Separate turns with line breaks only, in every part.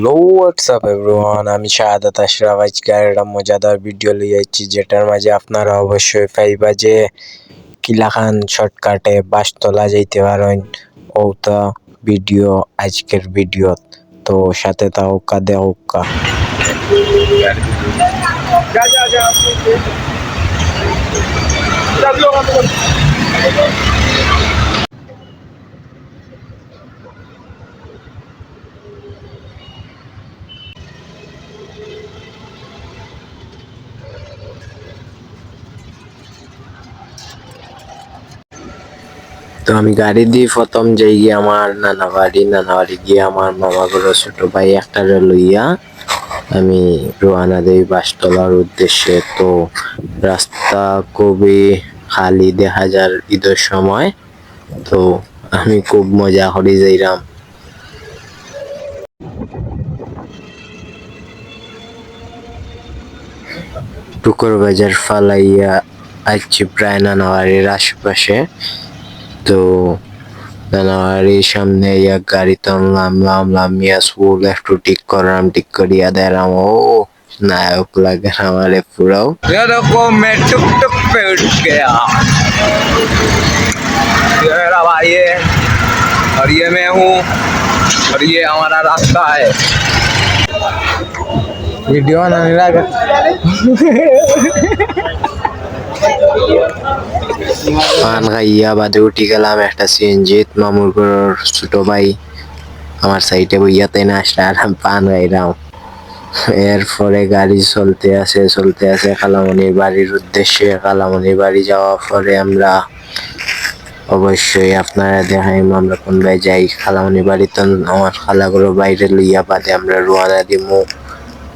লো WhatsApp everyone, আমি শাহাদাত আশরাফ। আজকে একটা মজাদার ভিডিও লিয়ে যাচ্ছি, যেটার মাঝে আপনারা অবশ্যই পাইবা যে কিলাখান শর্টকাটে বাসতলা যাইতে পারেন। ওটা ভিডিও আজকের ভিডিও, তো সাথে থাকা দেওকা। তো আমি গাড়ি দিয়ে প্রথম যাই গিয়ে আমার নানা বাড়ি গিয়ে আমার মামা ঘরের ছোট ভাই একটা লইয়া আমি রওনা দেই বাসতলার উদ্দেশ্যে। তো রাস্তা খুবই খালি দেখা যায় ঈদের সময়, তো আমি খুব মজা করে যাইলাম। টুকুর বাজার ফালাইয়া আসছি প্রায় নানাবাড়ির আশেপাশে। তো নানাবাড়ির সামনে গাড়ি নামলাম স্কুল একটু ঠিক করলাম, ঠিক করিয়া দিলাম। ও नायक लगे हमारे पूरा। ये देखो मैं टुक टुक पे उठ गया, ये मेरा भाई है और ये मैं हूँ और ये हमारा रास्ता है। वीडियो बनाने लगा पान खाइया बादे उठी गलाम একটা সিএনজি মামুর ঘরের ছোট ভাই আমার সাইডে বইয়া তাই না আসলাম পান খাইলাম। এরপরে গাড়ি চলতে আছে খালামণির বাড়ির উদ্দেশ্যে। খালামণির বাড়ি যাওয়ার পরে আমরা অবশ্যই আপনারা দেখাইম আমরা কোন ভাই যাই। খালামণির বাড়িতে আমার খালাগুলো বাইরে লইয়া বাদে আমরা রওনা দিমু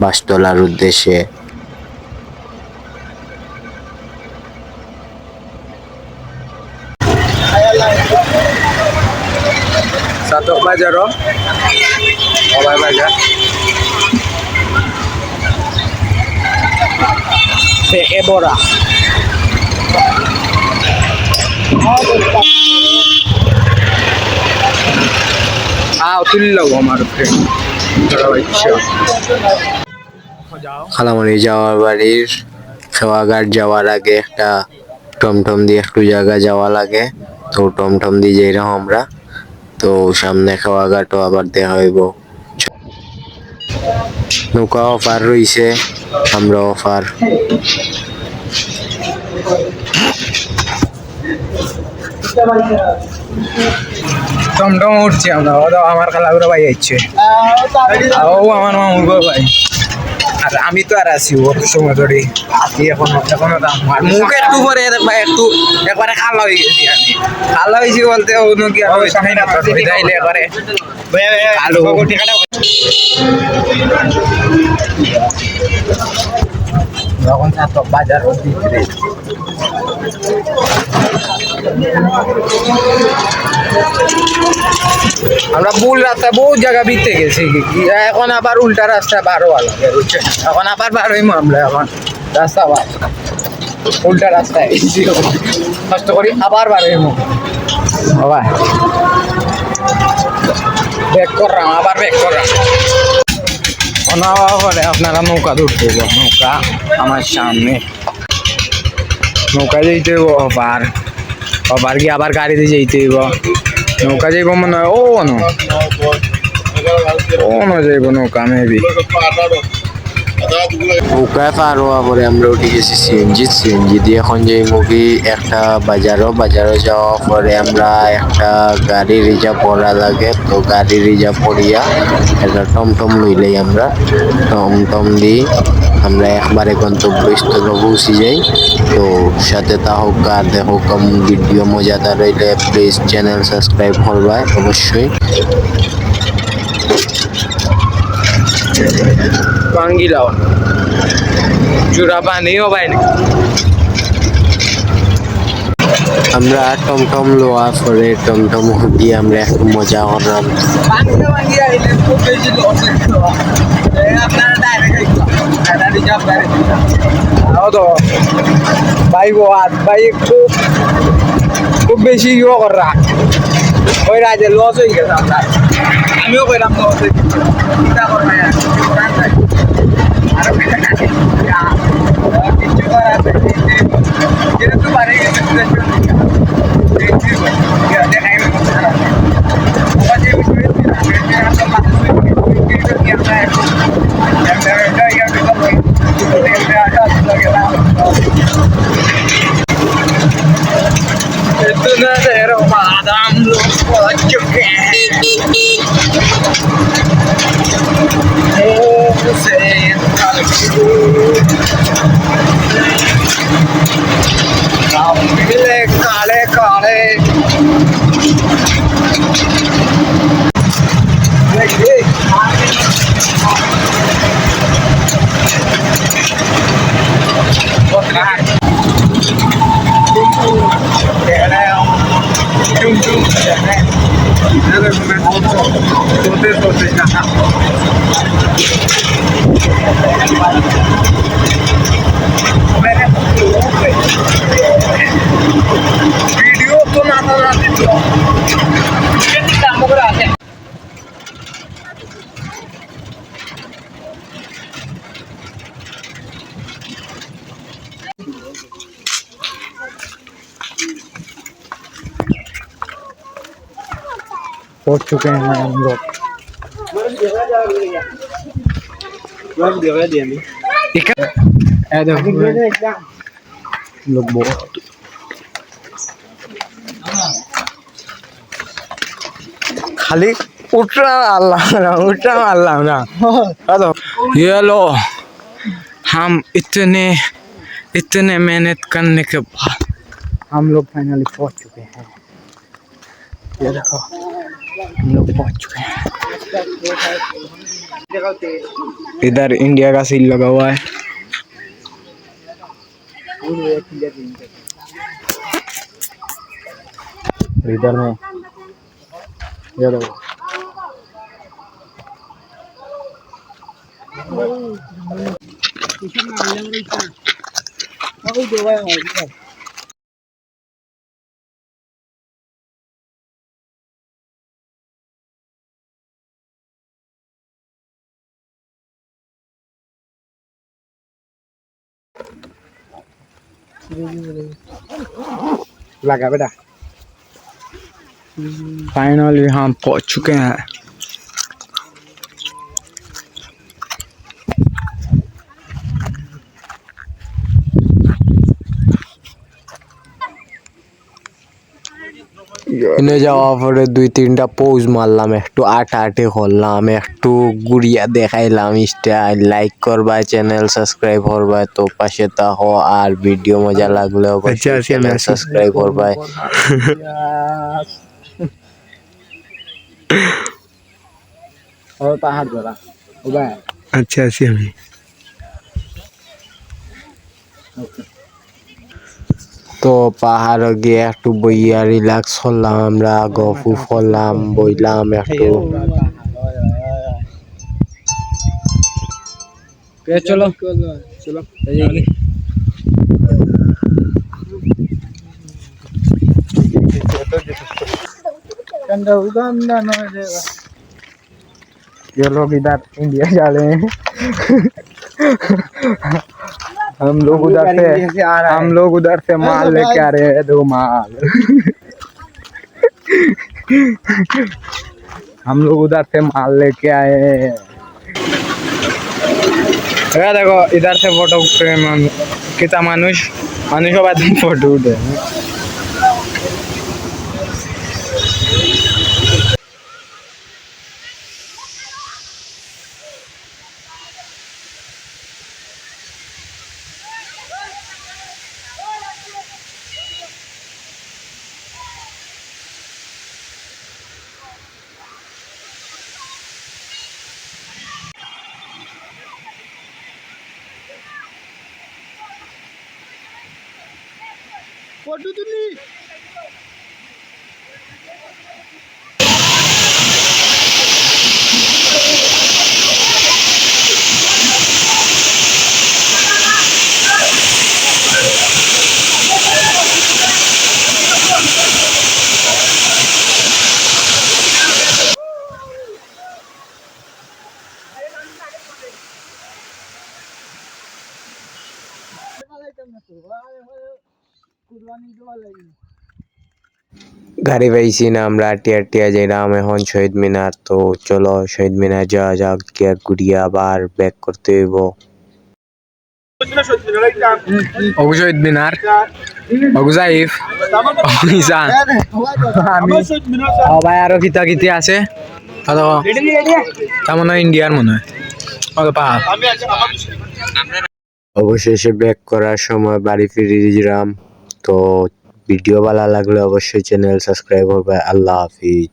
বাসতলার উদ্দেশ্যে। Satu bajar oh, bajar. Ebora. তুললো আমার ফ্রেন্ড। খালামণি যাওয়ার বাড়ির খেওয়াঘাট যাওয়ার আগে একটা টমটম দিয়ে একটু জায়গা যাওয়া লাগে, তো টমটম দিয়ে যাইলাম আমরা। তো সামনে খেওয়াঘাটও আবার দেখা হইব। নৌকা অফার রইছে, আমরা অফার। টমটম উঠছি আমরা, ও আমার খালাগুলো ভাই যাচ্ছে, ও আমার মামুর গো ভাই। আর আমি তো আর আছি অত সময় ধরে আছি এখনো মুখ একটু পরে ভাই একটু একবারে খালা হয়ে গেছি। আমি খালা হয়েছি বলতে অন্য কি যাইলে একবারে আলু যখন ছাত্র বাজার বিক্রি। আমরা ভুল রাস্তায় বহু জায়গা বিকতে গেছি, এখন আবার উল্টা রাস্তা বারো লাগে, এখন আবার বারোই মামলা। এখন রাস্তা বার উল্টা রাস্তায় কষ্ট করি আবার বারোই মামলা। ব্যাক করলাম, আবার ব্যাক করলাম। পরে আপনারা নৌকা ধরতে হইব, নৌকা আমার সামনে নৌকা যেতে হইব। ওভার গিয়ে আবার গাড়িতে যেতে হইব। নৌকা যাইব মনে হয় ও যাইব নৌকা মেবি। নৌকায় পার হওয়ার পরে আমরা উঠে গেছি সিএনজি দিয়ে। এখন যে মুভি একটা বাজারও যাওয়ার পরে আমরা একটা গাড়ি রিজার্ভ করা লাগে, তো গাড়ি রিজার্ভ করিয়া একটা টমটম লইলেই আমরা টমটম দিই আমরা একবারে গন্তব্যস্থলে পৌঁছে যাই। তো সাথে তা হোক আর দেখো কম ভিডিও মজাদার হইলে প্লিজ চ্যানেল সাবস্ক্রাইব করবা অবশ্যই। পাঙ্গিলাও চূড়া পানিও পাইনি। আমরা টমটম লোয়ার পরে টমটম দিয়ে আমরা একটু মজা করলাম। ভাই খুব বেশি ইয়ে করা ওই রাজে লস হয়ে গেছে আমরা।
আমিও কইলাম না চিন্তা করবে আরো কিছু করার যেহেতু বাড়ি গেছে দেখাই इतना देर बाद हम लोग पहुंच चुके हैं मिले काले काले वीडियो तो ना पहुंच चुके हैं हम लोग लोग बहुत खाली उठा अल्लाह ना ये लो हम इतने मेहनत करने के बाद हम लोग फाइनली पहुंच चुके हैं ये देखो हम लोग पहुंच चुके हैं इधर इंडिया का सील लगा हुआ है इधर में ये देखो लगा बेटा फाइनली हम पहुंच चुके हैं এনে যাওয়ার পরে 2-3টা পোজ মারলাম একটু আটে করলাম একটু গুড়িয়া দেখাইলাম স্টাইল লাইক করবা চ্যানেল সাবস্ক্রাইব করবা তো পাশে থাকো আর ভিডিও মজা লাগলে অবশ্যই চ্যানেল সাবস্ক্রাইব করবা ও পাহাড় ধরা ওবা আচ্ছা আছি আমি তো পাহাড়ে গিয়ে একটু বইয়া রিল্যাক্স করলাম আমরা গফু করলাম বইলাম একটু চলো চলো ये लोग इधर इंडिया जा रहे हैं हम लोग उधर से माल लेके आ रहे हैं 2 माल हम लोग उधर से माल लेके आए हैं देखो इधर से फोटो फ्रेम कितना मनुष्य बाद फोटो उठे फोटो तुली গাড়ি পাইছি না আমরা আটিয়া আটিয়া যাইলাম এখন শহীদ মিনার। তো চলো শহীদ মিনার যাওয়া যাক, গিয়া ঘুরিয়া আবার ব্যাক করতে হইব। অগু শহীদ মিনার, অগু যাইফ, ইসান। ভাই আরো কিতা কিতি আছে, তেমন ইন্ডিয়ার মনে হয় পাহাড়। অবশেষে ব্যাক করার সময় বাড়ি ফিরে গেলাম। তো ভিডিও ভালো লাগলে অবশ্যই চ্যানেল সাবস্ক্রাইব করবে। আল্লাহ হাফিজ।